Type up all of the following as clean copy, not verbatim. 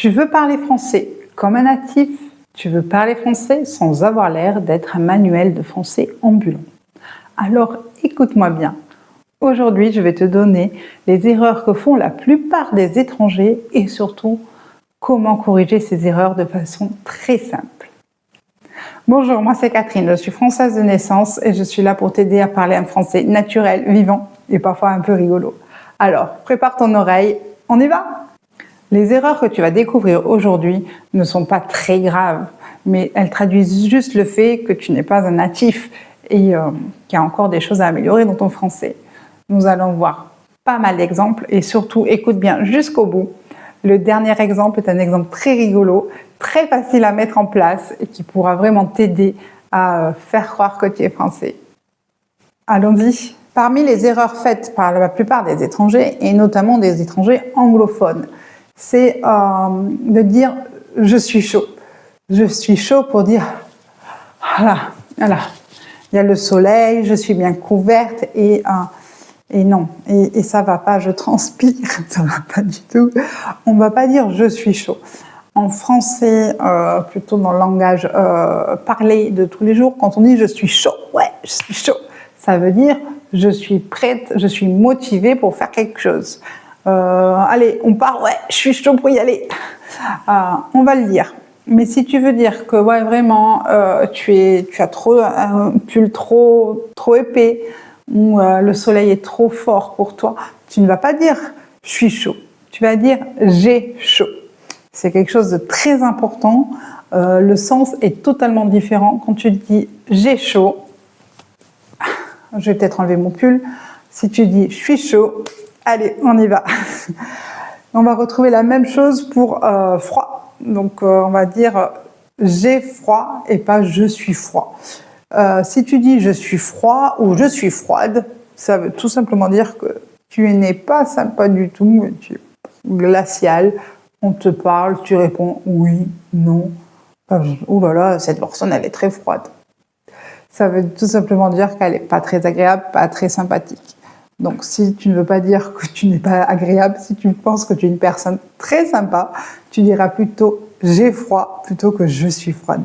Tu veux parler français comme un natif, tu veux parler français sans avoir l'air d'être un manuel de français ambulant. Alors écoute-moi bien. Aujourd'hui, je vais te donner les erreurs que font la plupart des étrangers et surtout comment corriger ces erreurs de façon très simple. Bonjour, moi c'est Catherine, je suis française de naissance et je suis là pour t'aider à parler un français naturel, vivant et parfois un peu rigolo. Alors, prépare ton oreille, on y va ? Les erreurs que tu vas découvrir aujourd'hui ne sont pas très graves, mais elles traduisent juste le fait que tu n'es pas un natif et qu'il y a encore des choses à améliorer dans ton français. Nous allons voir pas mal d'exemples et surtout écoute bien jusqu'au bout. Le dernier exemple est un exemple très rigolo, très facile à mettre en place et qui pourra vraiment t'aider à faire croire que tu es français. Allons-y. Parmi les erreurs faites par la plupart des étrangers, et notamment des étrangers anglophones, c'est de dire « je suis chaud ». Je suis chaud pour dire « voilà, il y a le soleil, je suis bien couverte et non, et ça va pas, je transpire, ça va pas du tout. On va pas dire « je suis chaud ». En français, plutôt dans le langage parlé de tous les jours, quand on dit « je suis chaud », ouais, je suis chaud, ça veut dire « je suis prête, je suis motivée pour faire quelque chose ». Allez, on part, ouais, je suis chaud pour y aller. On va le dire. Mais si tu veux dire que ouais, vraiment, tu as trop un pull trop épais ou le soleil est trop fort pour toi, tu ne vas pas dire « je suis chaud ». Tu vas dire « j'ai chaud ». C'est quelque chose de très important. Le sens est totalement différent. Quand tu dis « j'ai chaud », je vais peut-être enlever mon pull. Si tu dis « je suis chaud », allez, on y va. On va retrouver la même chose pour froid. Donc, on va dire « j'ai froid » et pas « je suis froid ». Si tu dis « je suis froid » ou « je suis froide », ça veut tout simplement dire que tu n'es pas sympa du tout, tu es glacial. On te parle, tu réponds « oui »,« non ». « Oh là là, cette personne, elle est très froide ». Ça veut tout simplement dire qu'elle n'est pas très agréable, pas très sympathique. Donc, si tu ne veux pas dire que tu n'es pas agréable, si tu penses que tu es une personne très sympa, tu diras plutôt « j'ai froid » plutôt que « je suis froide ».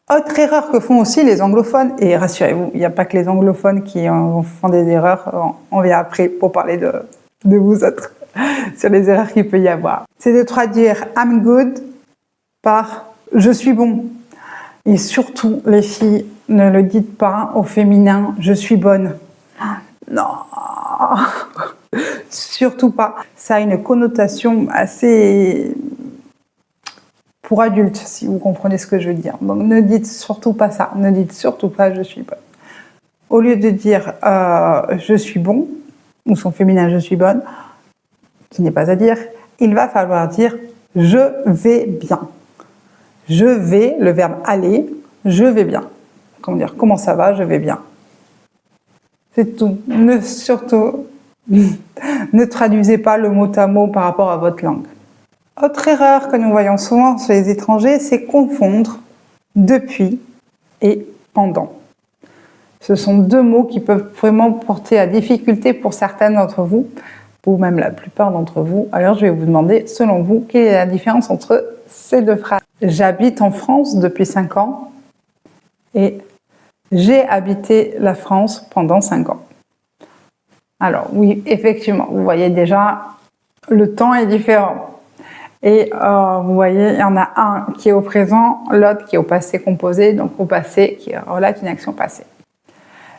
Autre erreur que font aussi les anglophones, et rassurez-vous, il n'y a pas que les anglophones qui font des erreurs, on vient après pour parler de vous autres, sur les erreurs qu'il peut y avoir. C'est de traduire « I'm good » par « je suis bon ». Et surtout, les filles, ne le dites pas au féminin « je suis bonne ». Non, surtout pas. Ça a une connotation assez pour adultes, si vous comprenez ce que je veux dire. Donc ne dites surtout pas ça, ne dites surtout pas « je suis bonne ». Au lieu de dire « je suis bon » ou son féminin « je suis bonne », qui n'est pas à dire, il va falloir dire « je vais bien ». Je vais, le verbe aller, je vais bien. Comment dire, comment ça va, je vais bien. C'est tout. Surtout, ne traduisez pas le mot à mot par rapport à votre langue. Autre erreur que nous voyons souvent chez les étrangers, c'est confondre depuis et pendant. Ce sont deux mots qui peuvent vraiment porter à difficulté pour certains d'entre vous, ou même la plupart d'entre vous. Alors je vais vous demander, selon vous, quelle est la différence entre ces deux phrases ? J'habite en France depuis 5 ans et j'ai habité la France pendant 5 ans. Alors oui, effectivement, vous voyez déjà, le temps est différent. Et vous voyez, il y en a un qui est au présent, l'autre qui est au passé composé, donc au passé qui relate une action passée.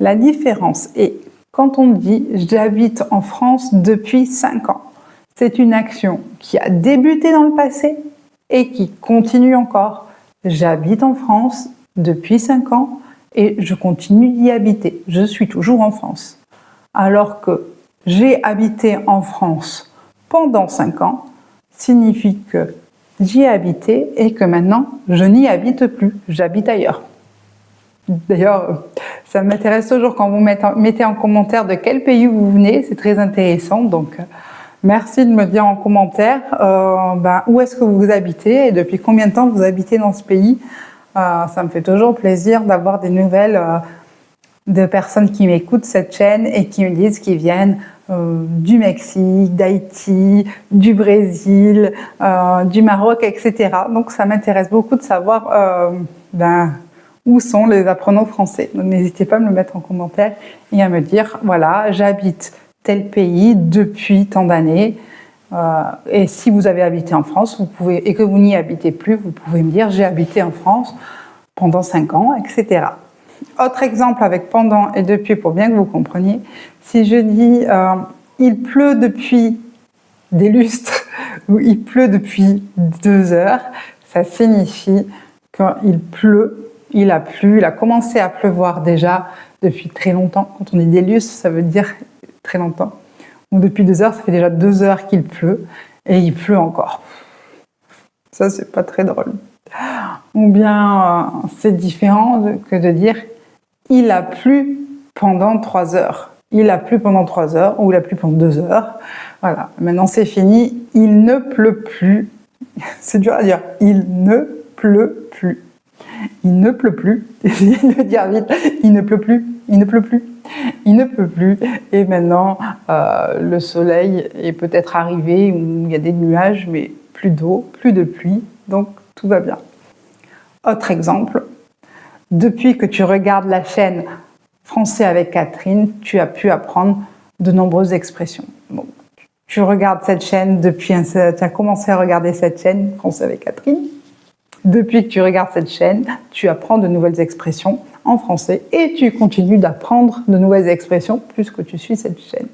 La différence est, quand on dit « j'habite en France depuis 5 ans », c'est une action qui a débuté dans le passé et qui continue encore. J'habite en France depuis 5 ans et je continue d'y habiter. Je suis toujours en France. Alors que j'ai habité en France pendant 5 ans signifie que j'y ai habité et que maintenant je n'y habite plus. J'habite ailleurs. D'ailleurs, ça m'intéresse toujours quand vous mettez en commentaire de quel pays vous venez. C'est très intéressant. Donc, merci de me dire en commentaire où est-ce que vous habitez et depuis combien de temps vous habitez dans ce pays. Ça me fait toujours plaisir d'avoir des nouvelles de personnes qui m'écoutent cette chaîne et qui me disent qu'ils viennent du Mexique, d'Haïti, du Brésil, du Maroc, etc. Donc ça m'intéresse beaucoup de savoir où sont les apprenants français. Donc n'hésitez pas à me le mettre en commentaire et à me dire, voilà, j'habite tel pays depuis tant d'années. Et si vous avez habité en France, vous pouvez, et que vous n'y habitez plus, vous pouvez me dire, j'ai habité en France pendant 5 ans, etc. Autre exemple avec pendant et depuis, pour bien que vous compreniez, si je dis il pleut depuis des lustres ou il pleut depuis 2 heures, ça signifie qu'il pleut, il a plu, il a commencé à pleuvoir déjà depuis très longtemps. Quand on dit des lustres, ça veut dire très longtemps. Ou depuis 2 heures, ça fait déjà 2 heures qu'il pleut et il pleut encore. Ça, c'est pas très drôle. Ou bien, c'est différent que de dire il a plu pendant 3 heures. Il a plu pendant 3 heures ou il a plu pendant 2 heures. Voilà, maintenant c'est fini. Il ne pleut plus. C'est dur à dire. Il ne pleut plus. Il ne pleut plus. Essayez de le dire vite. Il ne pleut plus. Il ne pleut plus. Il ne pleut plus. Et maintenant, le soleil est peut-être arrivé où il y a des nuages, mais plus d'eau, plus de pluie. Donc, tout va bien. Autre exemple. Depuis que tu regardes la chaîne Français avec Catherine, tu as pu apprendre de nombreuses expressions. Bon, tu regardes cette chaîne tu as commencé à regarder cette chaîne Français avec Catherine. Depuis que tu regardes cette chaîne, tu apprends de nouvelles expressions en français et tu continues d'apprendre de nouvelles expressions puisque tu suis cette chaîne.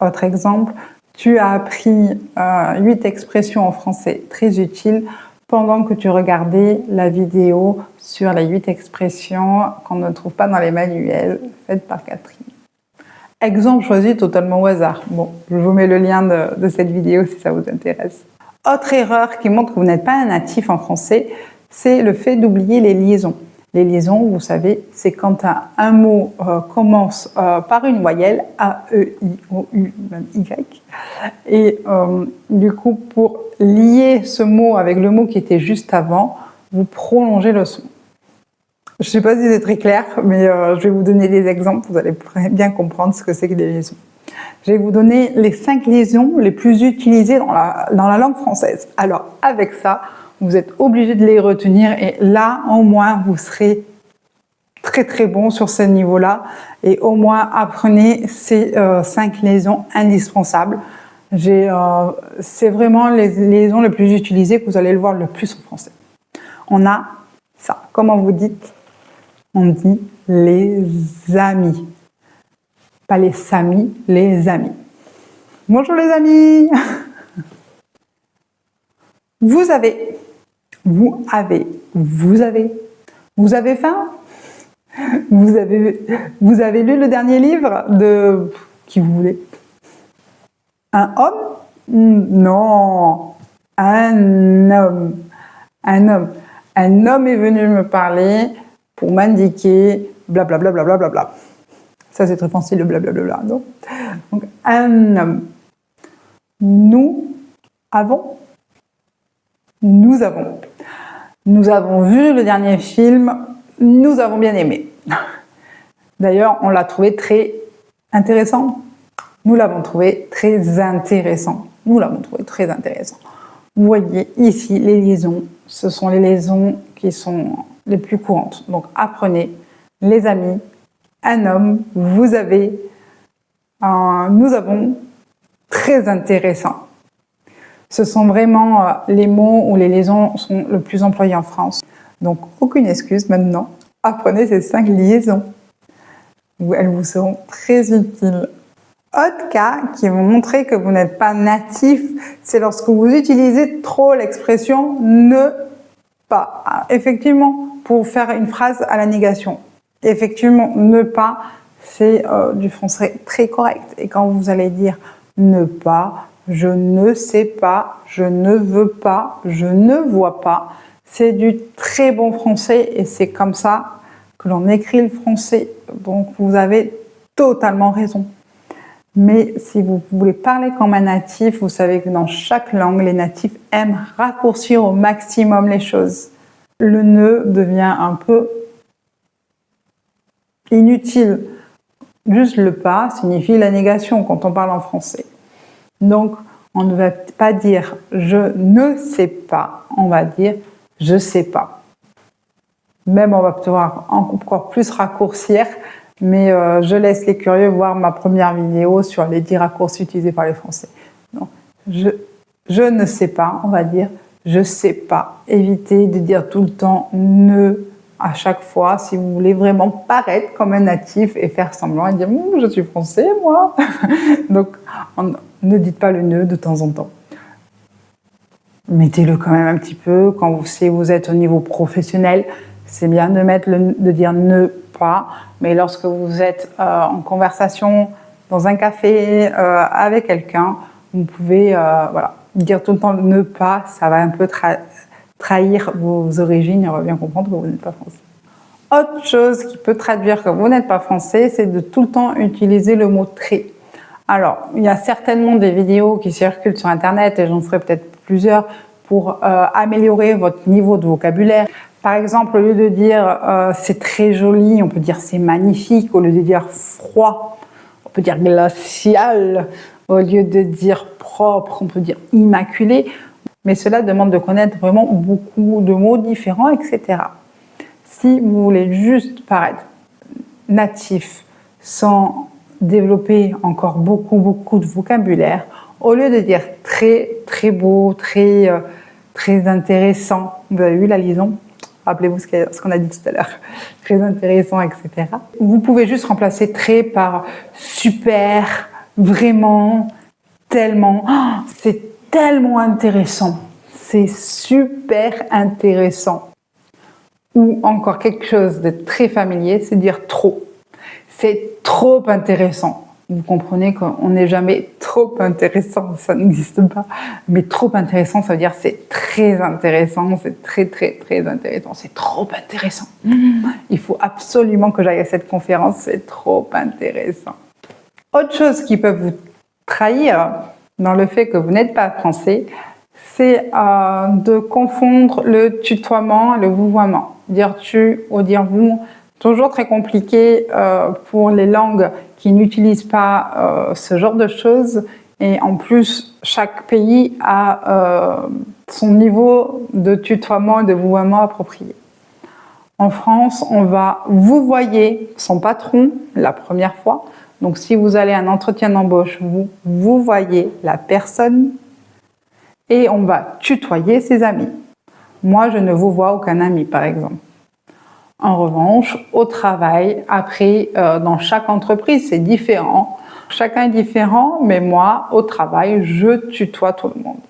Autre exemple, tu as appris 8 expressions en français très utiles pendant que tu regardais la vidéo sur les 8 expressions qu'on ne trouve pas dans les manuels faites par Catherine. Exemple choisi totalement au hasard. Bon, je vous mets le lien de cette vidéo si ça vous intéresse. Autre erreur qui montre que vous n'êtes pas un natif en français, c'est le fait d'oublier les liaisons. Les liaisons, vous savez, c'est quand un mot commence par une voyelle, A, E, I, O, U, même Y. Et du coup, pour lier ce mot avec le mot qui était juste avant, vous prolongez le son. Je ne sais pas si c'est très clair, mais je vais vous donner des exemples, vous allez bien comprendre ce que c'est que des liaisons. Je vais vous donner les 5 liaisons les plus utilisées dans la langue française. Alors, avec ça, vous êtes obligé de les retenir et là, au moins, vous serez très très bon sur ce niveau-là et au moins apprenez ces 5 liaisons indispensables. C'est vraiment les liaisons les plus utilisées que vous allez le voir le plus en français. On a ça. Comment vous dites? On dit les amis. Pas les samis, les amis. Bonjour les amis. Vous avez faim? Vous avez lu le dernier livre de qui vous voulez? Un homme? Non, un homme. Un homme. Un homme est venu me parler pour m'indiquer blablabla. Bla, bla, bla, bla. Ça, c'est très facile, le blablabla. Non? Donc, un homme. Nous avons vu le dernier film, nous avons bien aimé. D'ailleurs, on l'a trouvé très intéressant. Nous l'avons trouvé très intéressant. Nous l'avons trouvé très intéressant. Vous voyez ici les liaisons, ce sont les liaisons qui sont les plus courantes. Donc apprenez les amis, un homme, vous avez, nous avons, très intéressant. Ce sont vraiment les mots où les liaisons sont le plus employées en France. Donc aucune excuse maintenant, apprenez ces 5 liaisons. Elles vous seront très utiles. Autre cas qui vont montrer que vous n'êtes pas natif, c'est lorsque vous utilisez trop l'expression ne pas. Effectivement, pour faire une phrase à la négation. Effectivement, ne pas, c'est du français très correct. Et quand vous allez dire ne pas, je ne sais pas, je ne veux pas, je ne vois pas, c'est du très bon français et c'est comme ça que l'on écrit le français. Donc vous avez totalement raison. Mais si vous voulez parler comme un natif, vous savez que dans chaque langue, les natifs aiment raccourcir au maximum les choses. Le ne devient un peu inutile. juste le pas signifie la négation quand on parle en français. Donc, on ne va pas dire je ne sais pas, on va dire je sais pas. Même on va pouvoir encore plus raccourcir, mais je laisse les curieux voir ma première vidéo sur les 10 raccourcis utilisés par les Français. Donc, je ne sais pas, on va dire je sais pas. Évitez de dire tout le temps ne à chaque fois si vous voulez vraiment paraître comme un natif et faire semblant et dire je suis français moi. Donc ne dites pas le ne de temps en temps. Mettez-le quand même un petit peu quand vous êtes au niveau professionnel. C'est bien de dire ne pas, mais lorsque vous êtes en conversation dans un café avec quelqu'un, vous pouvez dire tout le temps ne pas, ça va un peu trahir vos origines et on va bien comprendre que vous n'êtes pas français. Autre chose qui peut traduire que vous n'êtes pas français, c'est de tout le temps utiliser le mot très. Alors, il y a certainement des vidéos qui circulent sur Internet et j'en ferai peut-être plusieurs pour améliorer votre niveau de vocabulaire. Par exemple, au lieu de dire c'est très joli, on peut dire c'est magnifique. Au lieu de dire froid, on peut dire glacial. Au lieu de dire propre, on peut dire immaculé. Mais cela demande de connaître vraiment beaucoup de mots différents, etc. Si vous voulez juste paraître natif sans développer encore beaucoup de vocabulaire, au lieu de dire très, très beau, très intéressant, vous avez vu la liaison? Rappelez-vous ce qu'on a dit tout à l'heure, très intéressant, etc. Vous pouvez juste remplacer très par super, vraiment, tellement, c'est tellement intéressant, c'est super intéressant. Ou encore quelque chose de très familier, c'est dire trop. C'est trop intéressant. Vous comprenez qu'on n'est jamais trop intéressant, ça n'existe pas. Mais trop intéressant, ça veut dire c'est très intéressant, c'est très intéressant, c'est trop intéressant. Il faut absolument que j'aille à cette conférence, c'est trop intéressant. Autre chose qui peut vous trahir dans le fait que vous n'êtes pas français, c'est de confondre le tutoiement et le vouvoiement. Dire tu ou dire vous, toujours très compliqué pour les langues qui n'utilisent pas ce genre de choses. Et en plus, chaque pays a son niveau de tutoiement et de vouvoiement approprié. En France, on va vouvoyer son patron la première fois. Donc si vous allez à un entretien d'embauche, vous voyez la personne et on va tutoyer ses amis. Moi, je ne vous vois aucun ami, par exemple. En revanche, au travail, après, dans chaque entreprise, c'est différent. Chacun est différent, mais moi, au travail, je tutoie tout le monde.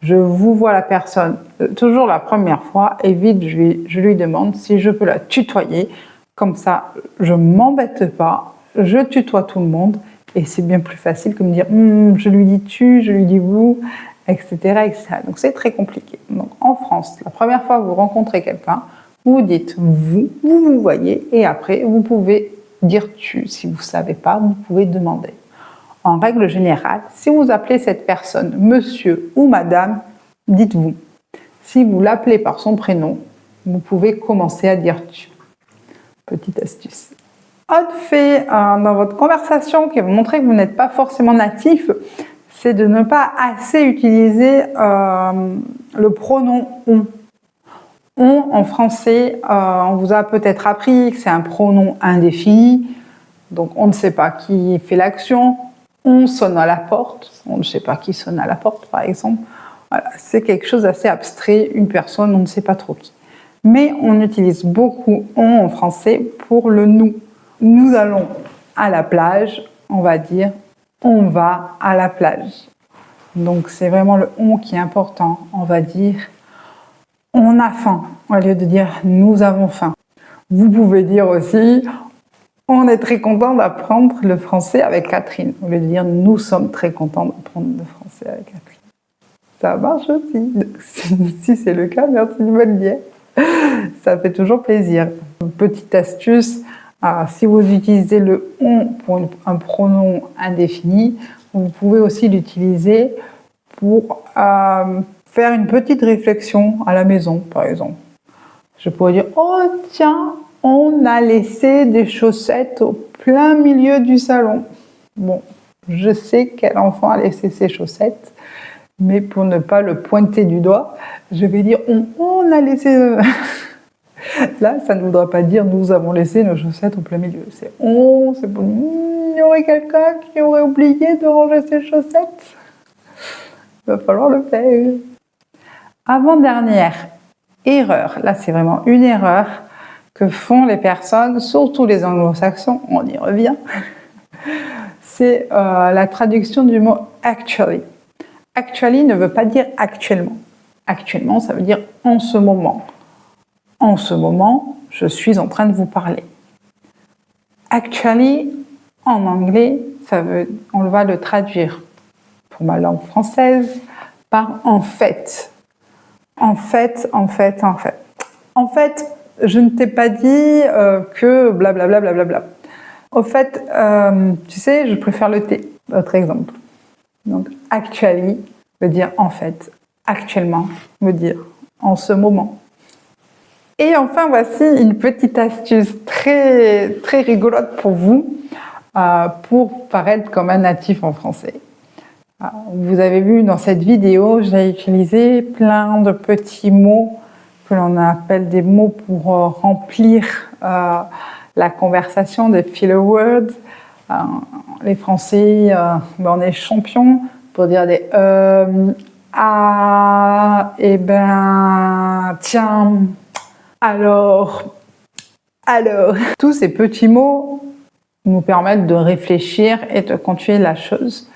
Je vous vois la personne toujours la première fois et vite, je lui demande si je peux la tutoyer. Comme ça, je ne m'embête pas, je tutoie tout le monde et c'est bien plus facile que me dire je lui dis tu, je lui dis vous, etc., etc. Donc, c'est très compliqué. Donc, en France, la première fois que vous rencontrez quelqu'un, vous dites vous voyez, et après, vous pouvez dire tu. Si vous ne savez pas, vous pouvez demander. En règle générale, si vous appelez cette personne monsieur ou madame, dites vous. Si vous l'appelez par son prénom, vous pouvez commencer à dire tu. Petite astuce. Autre fait dans votre conversation qui va vous montrer que vous n'êtes pas forcément natif, c'est de ne pas assez utiliser le pronom on. On, en français, on vous a peut-être appris que c'est un pronom indéfini, donc on ne sait pas qui fait l'action. On sonne à la porte, on ne sait pas qui sonne à la porte, par exemple. Voilà, c'est quelque chose d'assez abstrait, une personne, on ne sait pas trop qui. Mais on utilise beaucoup on en français pour le nous. Nous allons à la plage, on va dire on va à la plage. Donc c'est vraiment le on qui est important, on va dire on a faim, au lieu de dire nous avons faim. Vous pouvez dire aussi on est très content d'apprendre le français avec Catherine, au lieu de dire nous sommes très contents d'apprendre le français avec Catherine. Ça marche aussi. Si c'est le cas, merci de me le dire. Ça fait toujours plaisir. Petite astuce, si vous utilisez le on pour un pronom indéfini, vous pouvez aussi l'utiliser pour faire une petite réflexion à la maison, par exemple. Je pourrais dire « Oh tiens, on a laissé des chaussettes au plein milieu du salon. Bon, je sais quel enfant a laissé ses chaussettes, mais pour ne pas le pointer du doigt, je vais dire on a laissé... Là, ça ne voudra pas dire nous avons laissé nos chaussettes au plein milieu. C'est on, c'est pour il y aurait quelqu'un qui aurait oublié de ranger ses chaussettes. Il va falloir le faire. Avant-dernière erreur, là c'est vraiment une erreur que font les personnes, surtout les anglo-saxons, on y revient, c'est la traduction du mot actually. Actually ne veut pas dire actuellement. Actuellement, ça veut dire en ce moment. En ce moment, je suis en train de vous parler. Actually, en anglais, on va le traduire pour ma langue française par en fait. En fait. En fait, je ne t'ai pas dit que blablabla. Bla. Au fait, tu sais, je préfère le thé. Autre exemple. Donc, actually veut dire en fait. Actuellement veut dire en ce moment. Et enfin, voici une petite astuce très, très rigolote pour vous, pour paraître comme un natif en français. Vous avez vu dans cette vidéo, j'ai utilisé plein de petits mots que l'on appelle des mots pour remplir la conversation, des filler words. Les Français, on est champions pour dire des et ben, tiens, alors. Tous ces petits mots nous permettent de réfléchir et de continuer la chose.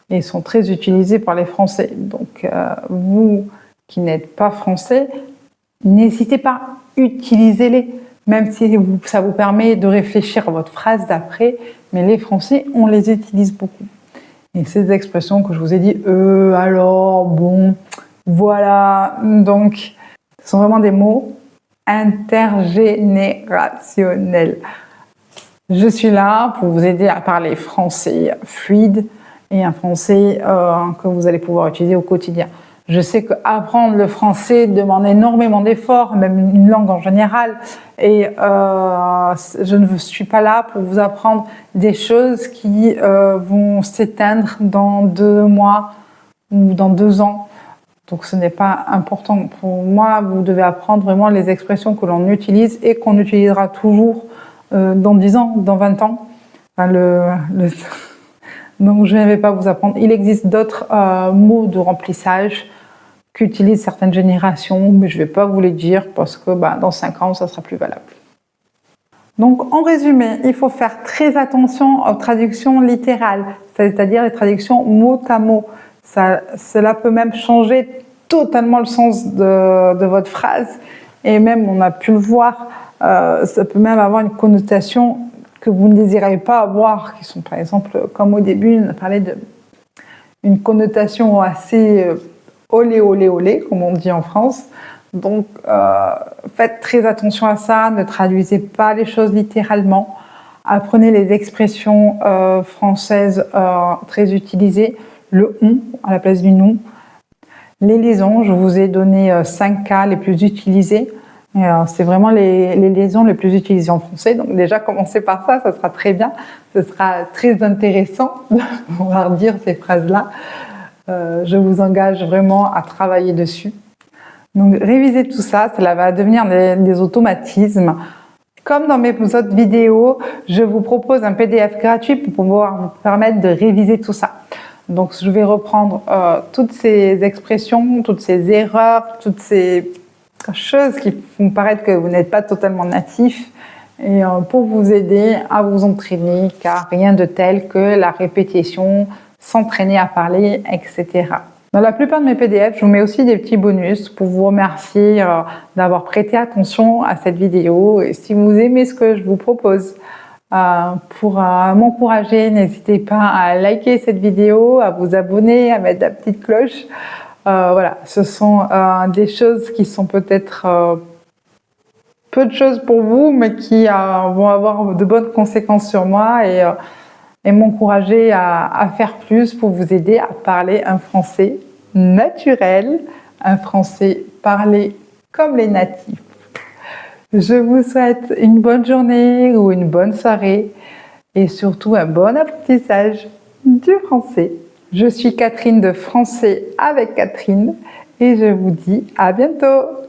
Et sont très utilisés par les Français. Donc, vous qui n'êtes pas français, n'hésitez pas, utilisez-les, même si ça vous permet de réfléchir à votre phrase d'après, mais les Français, on les utilise beaucoup. Et ces expressions que je vous ai dit, alors, bon, voilà, donc, ce sont vraiment des mots intergénérationnels. Je suis là pour vous aider à parler français fluide, et un français que vous allez pouvoir utiliser au quotidien. Je sais qu'apprendre le français demande énormément d'efforts, même une langue en général, et je ne suis pas là pour vous apprendre des choses qui vont s'éteindre dans 2 mois ou dans 2 ans. Donc ce n'est pas important. Pour moi, vous devez apprendre vraiment les expressions que l'on utilise et qu'on utilisera toujours dans 10 ans, dans 20 ans. Enfin, Donc, je ne vais pas vous apprendre. Il existe d'autres mots de remplissage qu'utilisent certaines générations, mais je ne vais pas vous les dire parce que dans 5 ans, ça sera plus valable. Donc, en résumé, il faut faire très attention aux traductions littérales, c'est-à-dire les traductions mot à mot. Cela peut même changer totalement le sens de votre phrase. Et même, on a pu le voir, ça peut même avoir une connotation que vous ne désirez pas avoir, qui sont par exemple, comme au début, on a parlé d'une connotation assez olé, comme on dit en France. Donc, faites très attention à ça, ne traduisez pas les choses littéralement. Apprenez les expressions françaises très utilisées, le « on » à la place du « nous ». Les liaisons, je vous ai donné 5 cas les plus utilisés. C'est vraiment les liaisons les plus utilisées en français. Donc déjà, commencez par ça, ça sera très bien. Ce sera très intéressant de pouvoir dire ces phrases-là. Je vous engage vraiment à travailler dessus. Donc révisez tout ça, cela va devenir des automatismes. Comme dans mes autres vidéos, je vous propose un PDF gratuit pour pouvoir vous permettre de réviser tout ça. Donc je vais reprendre toutes ces expressions, toutes ces erreurs, toutes ces choses qui font paraître que vous n'êtes pas totalement natif et pour vous aider à vous entraîner, car rien de tel que la répétition, s'entraîner à parler, etc. Dans la plupart de mes PDF, je vous mets aussi des petits bonus pour vous remercier d'avoir prêté attention à cette vidéo. Et si vous aimez ce que je vous propose, pour m'encourager, n'hésitez pas à liker cette vidéo, à vous abonner, à mettre la petite cloche. Voilà, ce sont des choses qui sont peut-être peu de choses pour vous, mais qui vont avoir de bonnes conséquences sur moi et m'encourager à faire plus pour vous aider à parler un français naturel, un français parlé comme les natifs. Je vous souhaite une bonne journée ou une bonne soirée. et surtout un bon apprentissage du français. Je suis Catherine de Français avec Catherine et je vous dis à bientôt.